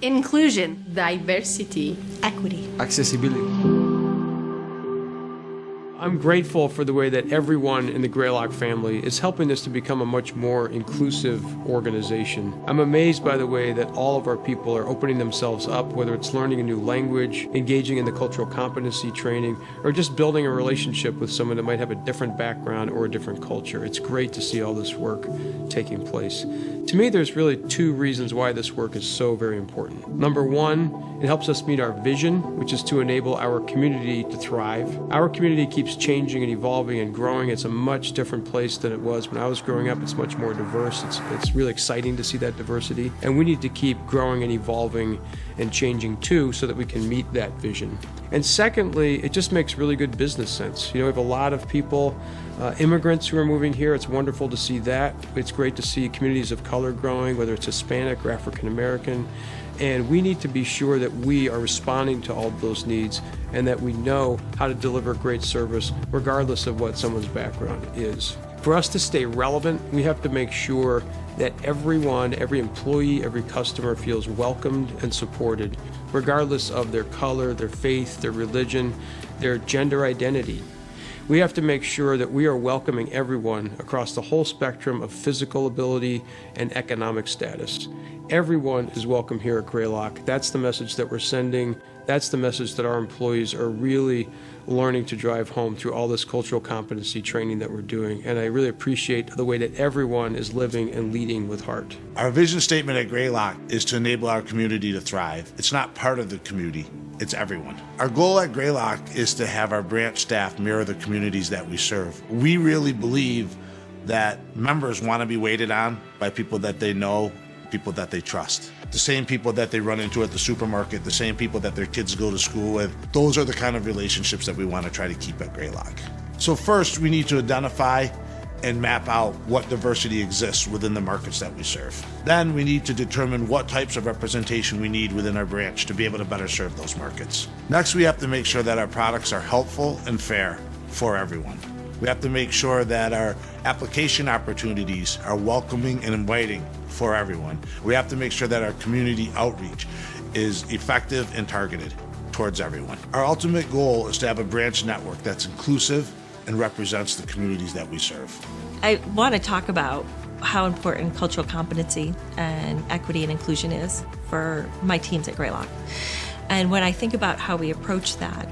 Inclusion, diversity, equity, accessibility. I'm grateful for the way that everyone in the Greylock family is helping us to become a much more inclusive organization. I'm amazed by the way that all of our people are opening themselves up, whether it's learning a new language, engaging in the cultural competency training, or just building a relationship with someone that might have a different background or a different culture. It's great to see all this work taking place. To me, there's really two reasons why this work is so very important. Number one, it helps us meet our vision, which is to enable our community to thrive. Our community keeps changing and evolving and growing. It's a much different place than it was when I was growing up. It's much more diverse. It's really exciting to see that diversity. And we need to keep growing and evolving and changing too so that we can meet that vision. And secondly, it just makes really good business sense. You know, we have a lot of people, immigrants who are moving here. It's wonderful to see that. It's great to see communities of color growing, whether it's Hispanic or African American. And we need to be sure that we are responding to all of those needs and that we know how to deliver great service regardless of what someone's background is. For us to stay relevant, we have to make sure that everyone, every employee, every customer feels welcomed and supported, regardless of their color, their faith, their religion, their gender identity. We have to make sure that we are welcoming everyone across the whole spectrum of physical ability and economic status. Everyone is welcome here at Greylock. That's the message that we're sending. That's the message that our employees are really learning to drive home through all this cultural competency training that we're doing. And I really appreciate the way that everyone is living and leading with heart. Our vision statement at Greylock is to enable our community to thrive. It's not part of the community, it's everyone. Our goal at Greylock is to have our branch staff mirror the communities that we serve. We really believe that members want to be waited on by people that they know, people that they trust. The same people that they run into at the supermarket, the same people that their kids go to school with. Those are the kind of relationships that we want to try to keep at Greylock. So first, we need to identify and map out what diversity exists within the markets that we serve. Then we need to determine what types of representation we need within our branch to be able to better serve those markets. Next, we have to make sure that our products are helpful and fair for everyone. We have to make sure that our application opportunities are welcoming and inviting for everyone. We have to make sure that our community outreach is effective and targeted towards everyone. Our ultimate goal is to have a branch network that's inclusive and represents the communities that we serve. I want to talk about how important cultural competency and equity and inclusion is for my teams at Greylock. And when I think about how we approach that,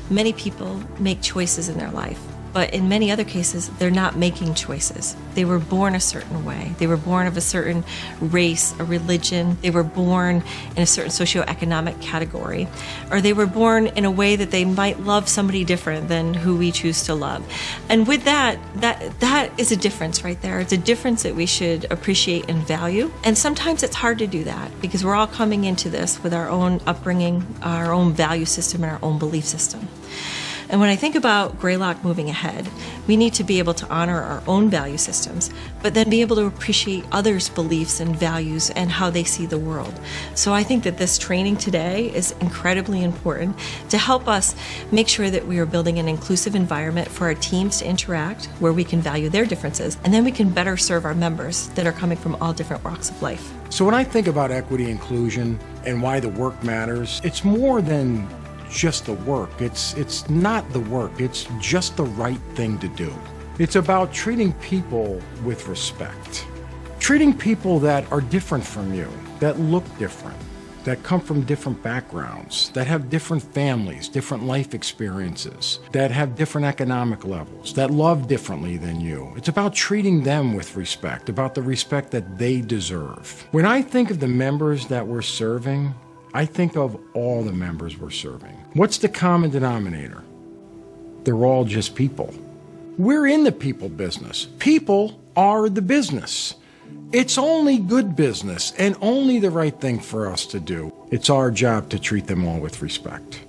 many people make choices in their life. But in many other cases, they're not making choices. They were born a certain way. They were born of a certain race, a religion. They were born in a certain socioeconomic category. Or they were born in a way that they might love somebody different than who we choose to love. And with that is a difference right there. It's a difference that we should appreciate and value. And sometimes it's hard to do that because we're all coming into this with our own upbringing, our own value system, and our own belief system. And when I think about Greylock moving ahead, we need to be able to honor our own value systems, but then be able to appreciate others' beliefs and values and how they see the world. So I think that this training today is incredibly important to help us make sure that we are building an inclusive environment for our teams to interact, where we can value their differences, and then we can better serve our members that are coming from all different walks of life. So when I think about equity inclusion and why the work matters, it's more than just the work. It's not the work. It's just the right thing to do. It's about treating people with respect. Treating people that are different from you, that look different, that come from different backgrounds, that have different families, different life experiences, that have different economic levels, that love differently than you. It's about treating them with respect, about the respect that they deserve. When I think of the members that we're serving, I think of all the members we're serving. What's the common denominator? They're all just people. We're in the people business. People are the business. It's only good business and only the right thing for us to do. It's our job to treat them all with respect.